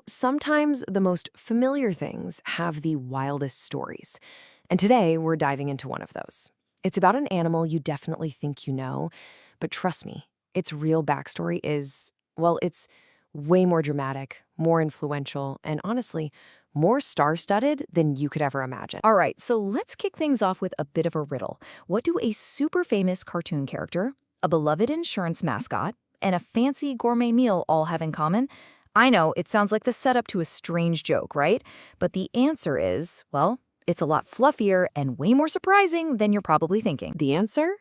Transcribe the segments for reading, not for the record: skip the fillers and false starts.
Sometimes the most familiar things have the wildest stories. And today we're diving into one of those. It's about an animal you definitely think you know, but trust me, its real backstory is, well, it's way more dramatic, more influential, and honestly, more star-studded than you could ever imagine. All right, so let's kick things off with a bit of a riddle. What do a super famous cartoon character, a beloved insurance mascot, and a fancy gourmet meal all have in common? I know, it sounds like the setup to a strange joke, right? But the answer is, well, it's a lot fluffier and way more surprising than you're probably thinking. The answer?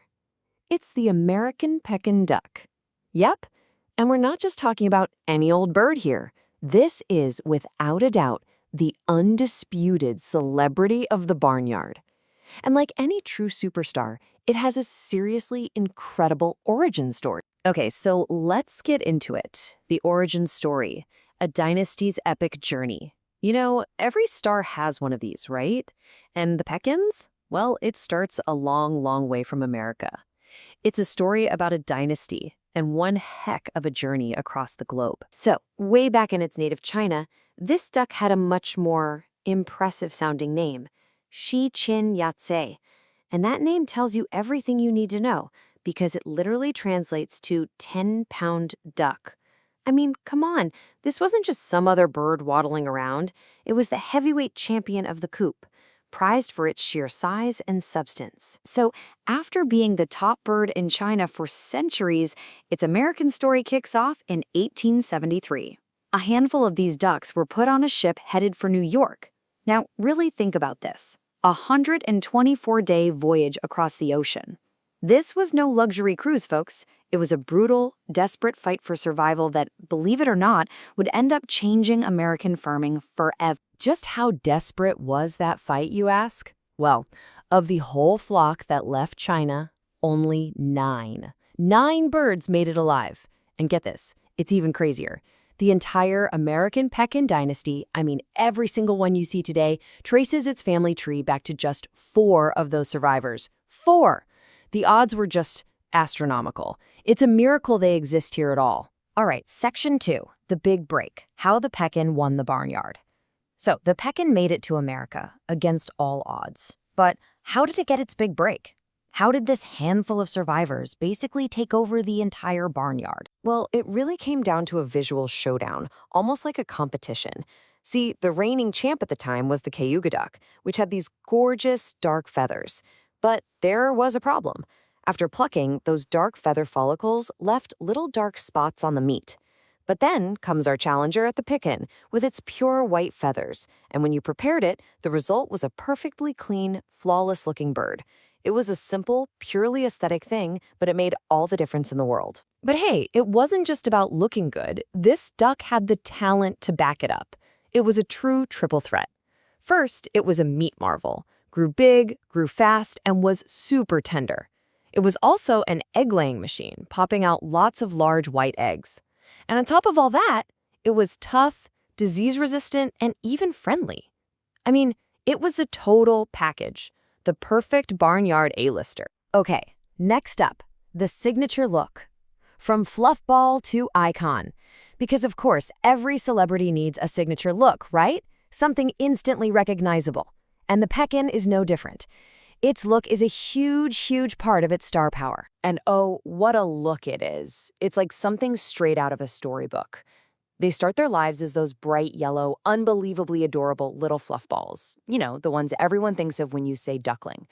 It's the American Pekin duck. Yep, and we're not just talking about any old bird here. This is, without a doubt, the undisputed celebrity of the barnyard. And like any true superstar, it has a seriously incredible origin story. Okay, so let's get into it. The origin story, a dynasty's epic journey. Every star has one of these, right? And the Pekins? Well, it starts a long, long way from America. It's a story about a dynasty and one heck of a journey across the globe. So, way back in its native China, this duck had a much more impressive-sounding name, Shi Qin Yatse. And that name tells you everything you need to know, because it literally translates to 10-pound duck. I mean, come on, this wasn't just some other bird waddling around. It was the heavyweight champion of the coop, prized for its sheer size and substance. So, after being the top bird in China for centuries, its American story kicks off in 1873. A handful of these ducks were put on a ship headed for New York. Now, really think about this. A 124-day voyage across the ocean. This was no luxury cruise, folks. It was a brutal, desperate fight for survival that, believe it or not, would end up changing American farming forever. Just how desperate was that fight, you ask? Well, of the whole flock that left China, only 9. 9 birds made it alive. And get this, it's even crazier. The entire American Pekin dynasty, I mean every single one you see today, traces its family tree back to just 4 of those survivors. 4! The odds were just astronomical. It's a miracle they exist here at all. All right, Section 2, the big break, how the Pekin won the barnyard. So, the Pekin made it to America, against all odds. But how did it get its big break? How did this handful of survivors basically take over the entire barnyard? Well, it really came down to a visual showdown, almost like a competition. See, the reigning champ at the time was the Cayuga duck, which had these gorgeous, dark feathers. But there was a problem. After plucking, those dark feather follicles left little dark spots on the meat. But then comes our challenger at the Pekin, with its pure white feathers. And when you prepared it, the result was a perfectly clean, flawless-looking bird. It was a simple, purely aesthetic thing, but it made all the difference in the world. But hey, it wasn't just about looking good. This duck had the talent to back it up. It was a true triple threat. First, it was a meat marvel. Grew big, grew fast, and was super tender. It was also an egg-laying machine, popping out lots of large white eggs. And on top of all that, it was tough, disease-resistant, and even friendly. I mean, it was the total package. The perfect barnyard A-lister. Okay, next up, the signature look. From fluffball to icon. Because of course, every celebrity needs a signature look, right? Something instantly recognizable. And the Pekin is no different. Its look is a huge, huge part of its star power. And oh, what a look it is. It's like something straight out of a storybook. They start their lives as those bright yellow, unbelievably adorable little fluff balls. The ones everyone thinks of when you say duckling.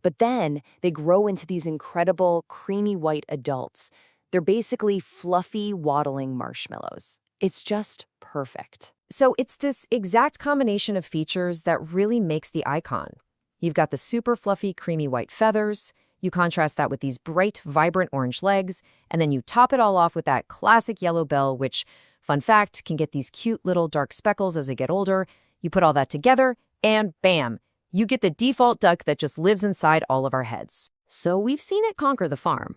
But then they grow into these incredible, creamy white adults. They're basically fluffy, waddling marshmallows. It's just perfect. So it's this exact combination of features that really makes the icon. You've got the super fluffy, creamy white feathers. You contrast that with these bright, vibrant orange legs. And then you top it all off with that classic yellow bill, which, fun fact, can get these cute little dark speckles as they get older. You put all that together, and bam, you get the default duck that just lives inside all of our heads. So we've seen it conquer the farm.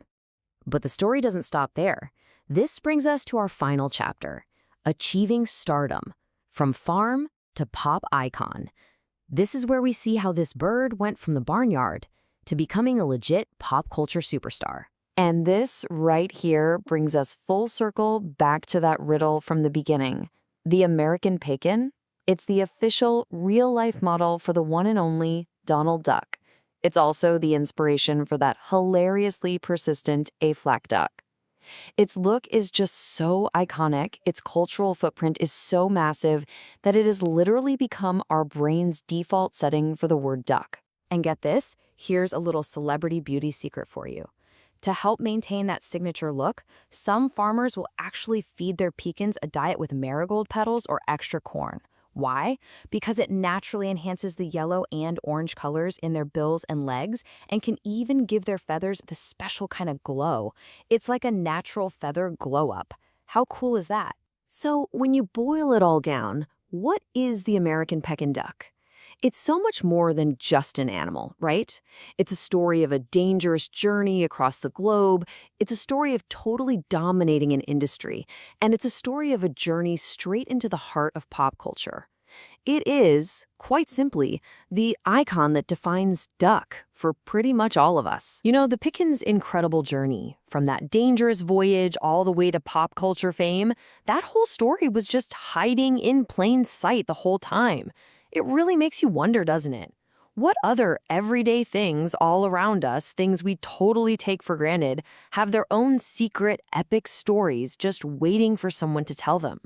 But the story doesn't stop there. This brings us to our final chapter, achieving stardom, from farm to pop icon. This is where we see how this bird went from the barnyard to becoming a legit pop culture superstar. And this right here brings us full circle back to that riddle from the beginning. The American Pekin? It's the official, real-life model for the one and only Donald Duck. It's also the inspiration for that hilariously persistent AFLAC duck. Its look is just so iconic, its cultural footprint is so massive that it has literally become our brain's default setting for the word duck. And get this, here's a little celebrity beauty secret for you. To help maintain that signature look, some farmers will actually feed their pekins a diet with marigold petals or extra corn. Why? Because it naturally enhances the yellow and orange colors in their bills and legs and can even give their feathers the special kind of glow. It's like a natural feather glow up. How cool is that? So when you boil it all down, what is the American Pekin duck? It's so much more than just an animal, right? It's a story of a dangerous journey across the globe. It's a story of totally dominating an industry. And it's a story of a journey straight into the heart of pop culture. It is, quite simply, the icon that defines duck for pretty much all of us. You know, the Pekin's incredible journey, from that dangerous voyage all the way to pop culture fame, that whole story was just hiding in plain sight the whole time. It really makes you wonder, doesn't it? What other everyday things all around us, things we totally take for granted, have their own secret, epic stories just waiting for someone to tell them?